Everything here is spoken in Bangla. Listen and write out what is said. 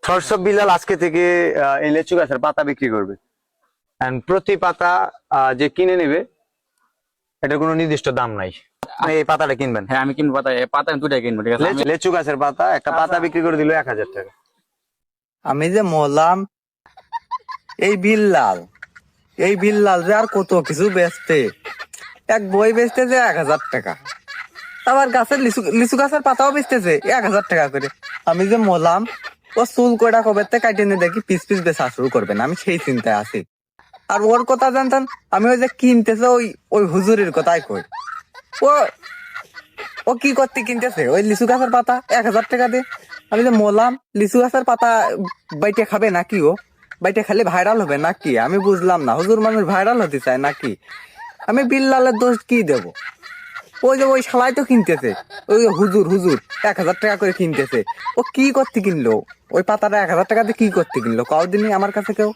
থরসব বিলাল আজকে থেকে এই লেচু গাছের পাতা বিক্রি করবে। এন্ড প্রতি পাতা যে কিনে নেবে এটার কোনো নির্দিষ্ট দাম নাই। আপনি এই পাতাটা কিনবেন? হ্যাঁ আমি কিনবো, পাতা পাতা দুটাই কিনবো, ঠিক আছে? লেচু গাছের পাতা, একটা পাতা বিক্রি করে দিল 1000 টাকা। আমি যে মলাম এই বিল্লাল যে আর কত কিছু বেচতে, এক বই বেচতেছে 1000 টাকা, আবার গাছের লিচু গাছের পাতাও বেচতেছে 1000 টাকা করে। আমি যে মলাম ও চুল কয়টা কবে কাটে নিয়ে দেখি পিস পিস বেচা শুরু করবে না, আমি সেই চিন্তায় আছি। আর ওর কথা জানতাম, আমি ওই যে কিনতেছে ওই হুজুরের কথাই কই। ও ও কি করতে কিনতেছে ওই লিচু গাছের পাতা 1000 টাকা দিয়ে। আমি যে মলাম লিচু গাছের পাতা বাইটে খাবে নাকি, ও বাইটে খালি ভাইরাল হবে নাকি, আমি বুঝলাম না। হুজুর মানুষ ভাইরাল হতে চায় নাকি? আমি বিল্লালের দোষ কি দেব? ওই যে ওই শালাই তো কিনতেছে, ওই হুজুর 1000 টাকা করে কিনতেছে। ও কি করতে কিনলো ওই পাতাটা 1000 টাকা দিয়ে, কি করতে কিনলো কও দিনই আমার কাছে কেউ?